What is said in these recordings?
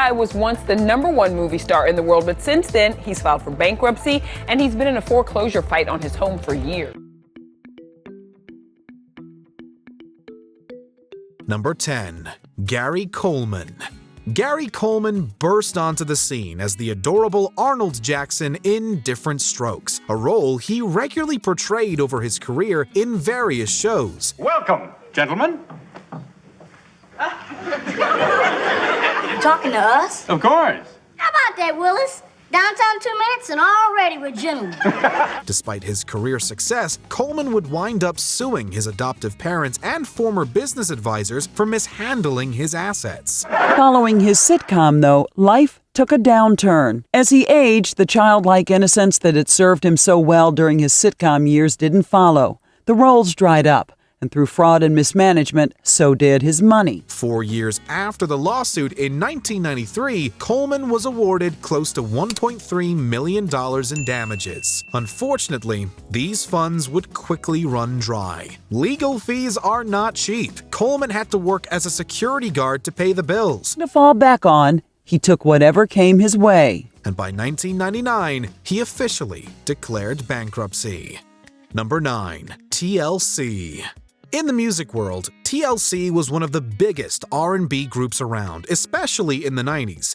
guy was once the #1 movie star in the world, but since then, he's filed for bankruptcy, and he's been in a foreclosure fight on his home for years. Number 10. Gary Coleman. Gary Coleman burst onto the scene as the adorable Arnold Jackson in Different Strokes, a role he regularly portrayed over his career in various shows. Welcome, gentlemen. You talking to us? Of course. How about that, Willis? Downtown 2 minutes and already we're gentlemen. Despite his career success, Coleman would wind up suing his adoptive parents and former business advisors for mishandling his assets. Following his sitcom, though, life took a downturn. As he aged, the childlike innocence that had served him so well during his sitcom years didn't follow. The roles dried up, and through fraud and mismanagement, so did his money. 4 years after the lawsuit in 1993, Coleman was awarded close to $1.3 million in damages. Unfortunately, these funds would quickly run dry. Legal fees are not cheap. Coleman had to work as a security guard to pay the bills. To fall back on, he took whatever came his way. And by 1999, he officially declared bankruptcy. Number 9. TLC. In the music world, TLC was one of the biggest R&B groups around, especially in the 90s.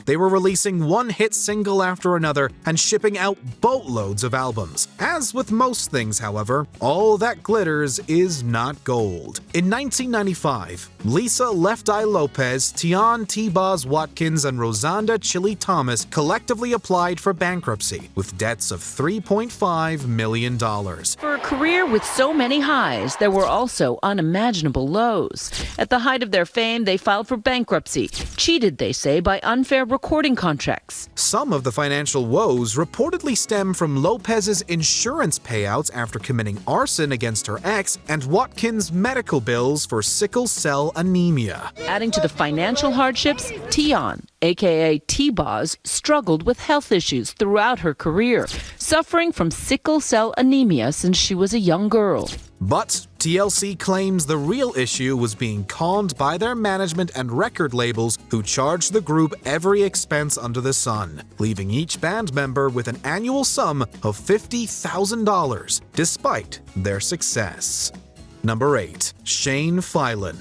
They were releasing one-hit single after another and shipping out boatloads of albums. As with most things, however, all that glitters is not gold. In 1995, Lisa Left Eye Lopez, Tian T-Boz Watkins, and Rosanda Chili Thomas collectively applied for bankruptcy with debts of $3.5 million. For a career with so many highs, there were also unimaginable lows. At the height of their fame, they filed for bankruptcy, cheated, they say, by unfair recording contracts. Some of the financial woes reportedly stem from Lopez's insurance payouts after committing arson against her ex and Watkins' medical bills for sickle cell anemia. Adding to the financial hardships, Tian, aka T-Boz, struggled with health issues throughout her career, suffering from sickle cell anemia since she was a young girl. But TLC claims the real issue was being conned by their management and record labels who charged the group every expense under the sun, leaving each band member with an annual sum of $50,000, despite their success. Number 8. Shane Filin.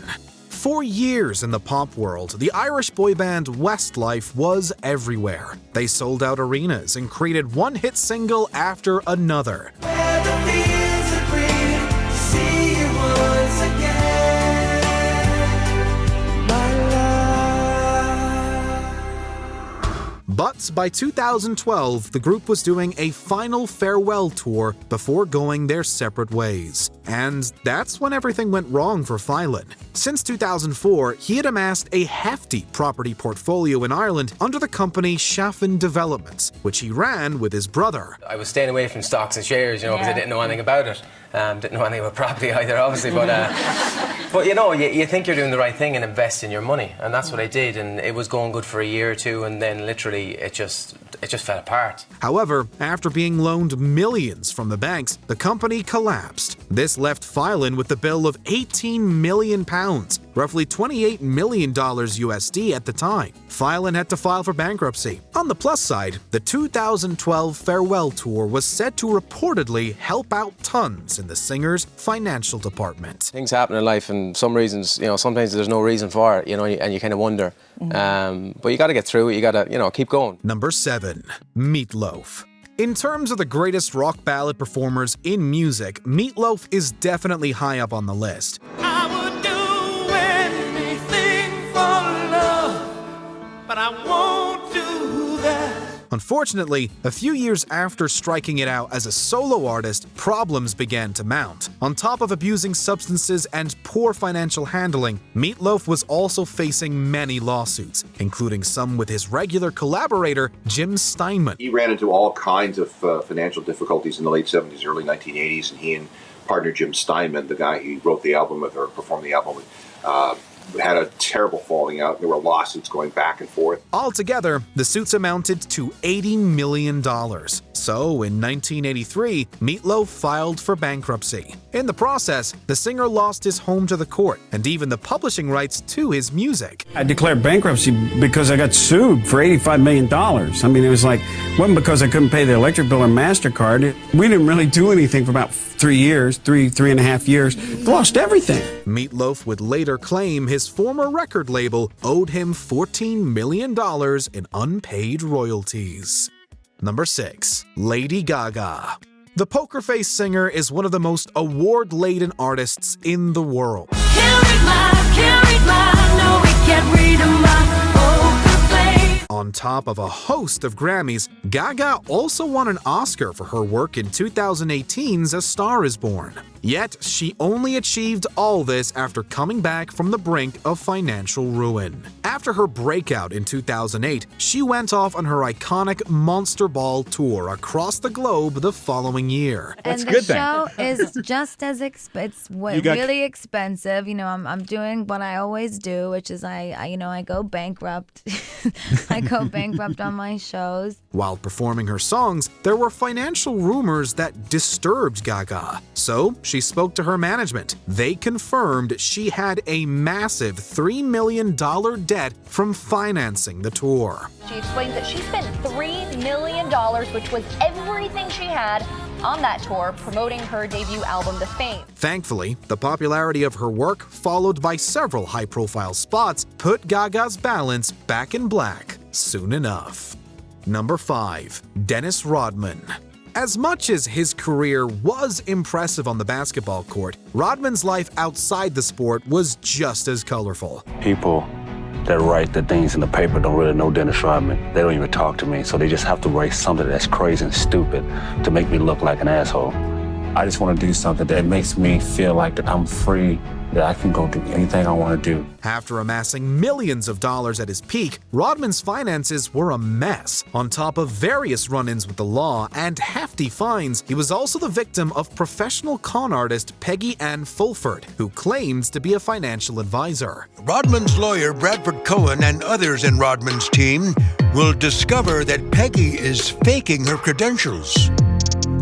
For years in the pop world, the Irish boy band Westlife was everywhere. They sold out arenas and created one-hit single after another. But by 2012, the group was doing a final farewell tour before going their separate ways. And that's when everything went wrong for Filin. Since 2004, he had amassed a hefty property portfolio in Ireland under the company Chaffin Developments, which he ran with his brother. I was staying away from stocks and shares, because I didn't know anything about it. Didn't know anything about property either, obviously, but you think you're doing the right thing and invest in your money, and that's what I did, and it was going good for a year or two, and then literally it just fell apart. However, after being loaned millions from the banks, the company collapsed. This left Filin with the bill of £18 million, roughly $28 million USD at the time. Filin had to file for bankruptcy. On the plus side, the 2012 farewell tour was said to reportedly help out tons in the singer's financial department. Things happen in life, and some reasons, sometimes there's no reason for it, and you kind of wonder. But you got to get through it. You got to, keep going. Number 7. Meatloaf. In terms of the greatest rock ballad performers in music, Meatloaf is definitely high up on the list. I would do anything for love, but I won't do that. Unfortunately, a few years after striking it out as a solo artist, problems began to mount. On top of abusing substances and poor financial handling, Meatloaf was also facing many lawsuits, including some with his regular collaborator, Jim Steinman. He ran into all kinds of financial difficulties in the late 70s, early 1980s, and he and partner Jim Steinman, the guy he wrote the album with or performed the album with, had a terrible falling out. There were lawsuits going back and forth. Altogether, the suits amounted to $80 million. So, in 1983, Meatloaf filed for bankruptcy. In the process, the singer lost his home to the court and even the publishing rights to his music. I declared bankruptcy because I got sued for $85 million. I mean, it was like, it wasn't because I couldn't pay the electric bill or MasterCard. We didn't really do anything for about 3 and a half years. Lost everything. Meatloaf would later claim his former record label owed him $14 million in unpaid royalties. Number 6. Lady Gaga. The Poker Face singer is one of the most award-laden artists in the world. On top of a host of Grammys, Gaga also won an Oscar for her work in 2018's A Star Is Born. Yet, she only achieved all this after coming back from the brink of financial ruin. After her breakout in 2008, she went off on her iconic Monster Ball tour across the globe the folling year. And the show is just as really expensive. You know, I'm doing what I always do, which is I go bankrupt. I go bankrupt on my shows. While performing her songs, there were financial rumors that disturbed Gaga. So, she spoke to her management. They confirmed she had a massive $3 million debt from financing the tour. She explains that she spent $3 million, which was everything she had on that tour, promoting her debut album, The Fame. Thankfully, the popularity of her work, followed by several high-profile spots, put Gaga's balance back in black soon enough. Number 5. Dennis Rodman. As much as his career was impressive on the basketball court, Rodman's life outside the sport was just as colorful. People that write the things in the paper don't really know Dennis Rodman. They don't even talk to me, so they just have to write something that's crazy and stupid to make me look like an asshole. I just want to do something that makes me feel like that I'm free, that I can go do anything I want to do. After amassing millions of dollars at his peak, Rodman's finances were a mess. On top of various run-ins with the law and hefty fines, he was also the victim of professional con artist Peggy Ann Fulford, who claimed to be a financial advisor. Rodman's lawyer, Bradford Cohen, and others in Rodman's team will discover that Peggy is faking her credentials.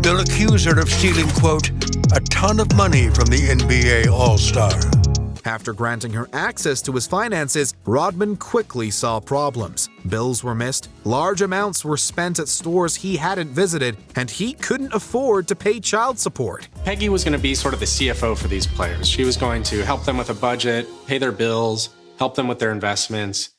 They'll accuse her of stealing, quote, a ton of money from the NBA All-Star. After granting her access to his finances, Rodman quickly saw problems. Bills were missed, large amounts were spent at stores he hadn't visited, and he couldn't afford to pay child support. Peggy was going to be sort of the CFO for these players. She was going to help them with a budget, pay their bills, help them with their investments,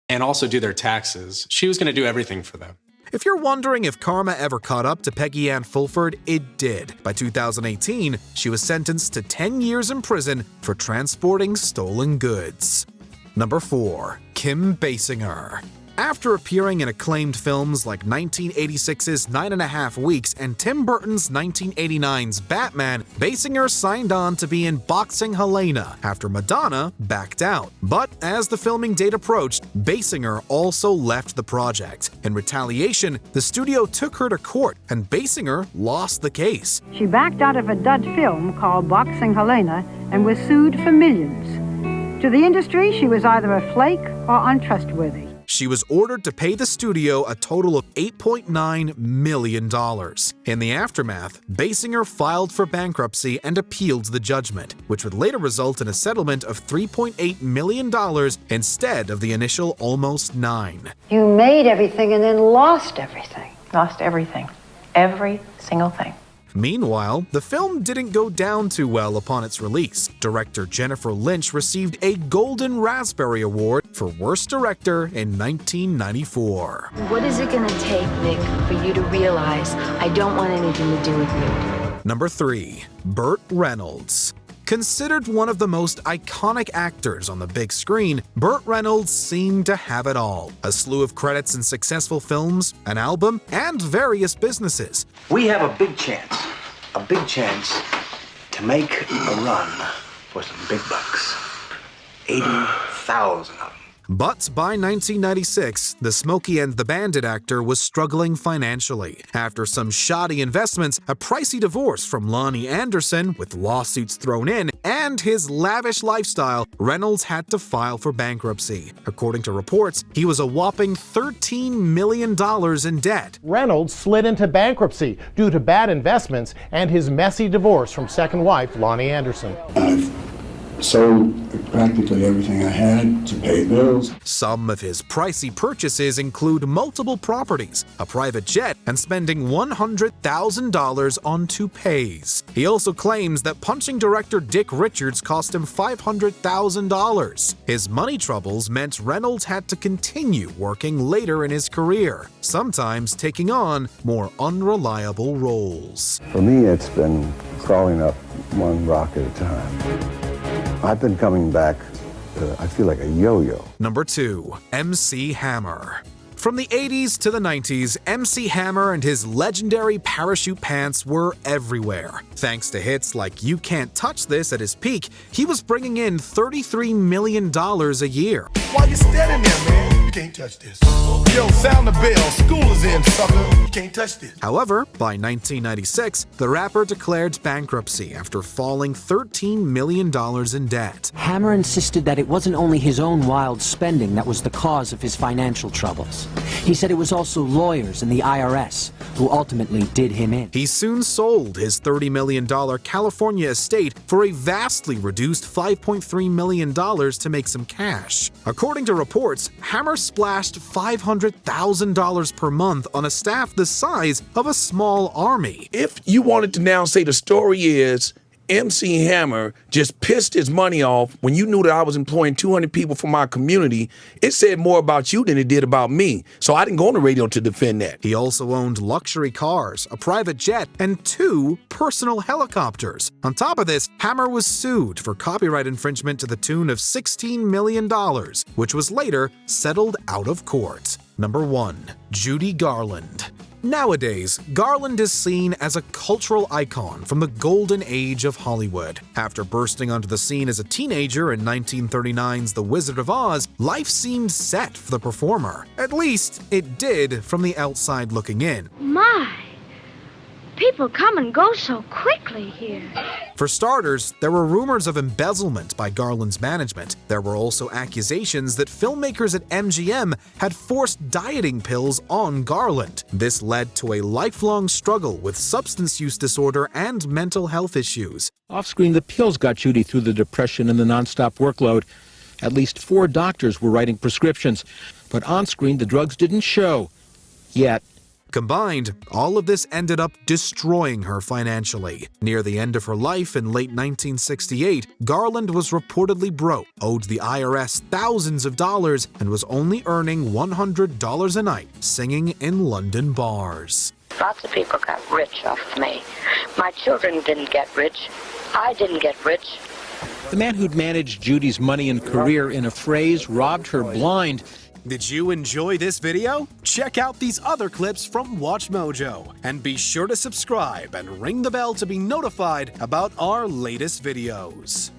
and also do their taxes. She was going to do everything for them. If you're wondering if karma ever caught up to Peggy Ann Fulford, it did. By 2018, she was sentenced to 10 years in prison for transporting stolen goods. Number 4. Kim Basinger. After appearing in acclaimed films like 1986's 9.5 Weeks and Tim Burton's 1989's Batman, Basinger signed on to be in Boxing Helena after Madonna backed out. But as the filming date approached, Basinger also left the project. In retaliation, the studio took her to court and Basinger lost the case. She backed out of a dud film called Boxing Helena and was sued for millions. To the industry, she was either a flake or untrustworthy. She was ordered to pay the studio a total of $8.9 million. In the aftermath, Basinger filed for bankruptcy and appealed the judgment, which would later result in a settlement of $3.8 million instead of the initial almost $9 million. You made everything and then lost everything. Lost everything. Every single thing. Meanwhile, the film didn't go down too well upon its release. Director Jennifer Lynch received a Golden Raspberry Award for Worst Director in 1994. What is it going to take, Nick, for you to realize I don't want anything to do with you? Number 3. Burt Reynolds. Considered one of the most iconic actors on the big screen, Burt Reynolds seemed to have it all. A slew of credits in successful films, an album, and various businesses. We have a big chance to make a run for some big bucks. 80,000 of them. But by 1996, the Smokey and the Bandit actor was struggling financially. After some shoddy investments, a pricey divorce from Lonnie Anderson, with lawsuits thrown in, and his lavish lifestyle, Reynolds had to file for bankruptcy. According to reports, he was a whopping $13 million in debt. Reynolds slid into bankruptcy due to bad investments and his messy divorce from second wife Lonnie Anderson. Sold practically everything I had to pay bills. Some of his pricey purchases include multiple properties, a private jet, and spending $100,000 on toupees. He also claims that punching director Dick Richards cost him $500,000. His money troubles meant Reynolds had to continue working later in his career, sometimes taking on more unreliable roles. For me, it's been crawling up one rock at a time. I've been coming back, I feel like a yo-yo. Number 2. MC Hammer. From the 80s to the 90s, MC Hammer and his legendary parachute pants were everywhere. Thanks to hits like You Can't Touch This at his peak, he was bringing in $33 million a year. Why you standing there, man? You can't touch this. Yo, sound the bell. School is in, sucker. You can't touch this. However, by 1996, the rapper declared bankruptcy after falling $13 million in debt. Hammer insisted that it wasn't only his own wild spending that was the cause of his financial troubles. He said it was also lawyers and the IRS who ultimately did him in. He soon sold his $30 million California estate for a vastly reduced $5.3 million to make some cash. According to reports, Hammer splashed $500,000 per month on a staff the size of a small army. If you wanted to now say the story is MC Hammer just pissed his money off when you knew that I was employing 200 people from my community, it said more about you than it did about me. So I didn't go on the radio to defend that. He also owned luxury cars, a private jet, and 2 personal helicopters. On top of this, Hammer was sued for copyright infringement to the tune of $16 million, which was later settled out of court. Number 1. Judy Garland. Nowadays, Garland is seen as a cultural icon from the golden age of Hollywood. After bursting onto the scene as a teenager in 1939's The Wizard of Oz, life seemed set for the performer. At least, it did from the outside looking in. My, people come and go so quickly here. For starters, there were rumors of embezzlement by Garland's management. There were also accusations that filmmakers at MGM had forced dieting pills on Garland. This led to a lifelong struggle with substance use disorder and mental health issues. Off-screen, the pills got Judy through the depression and the nonstop workload. At least 4 doctors were writing prescriptions, but on-screen, the drugs didn't show. Yet. Combined, all of this ended up destroying her financially. Near the end of her life in late 1968, Garland was reportedly broke, owed the IRS thousands of dollars, and was only earning $100 a night singing in London bars. Lots of people got rich off of me. My children didn't get rich. I didn't get rich. The man who'd managed Judy's money and career in a phrase robbed her blind. Did you enjoy this video? Check out these other clips from Watch Mojo, and be sure to subscribe and ring the bell to be notified about our latest videos.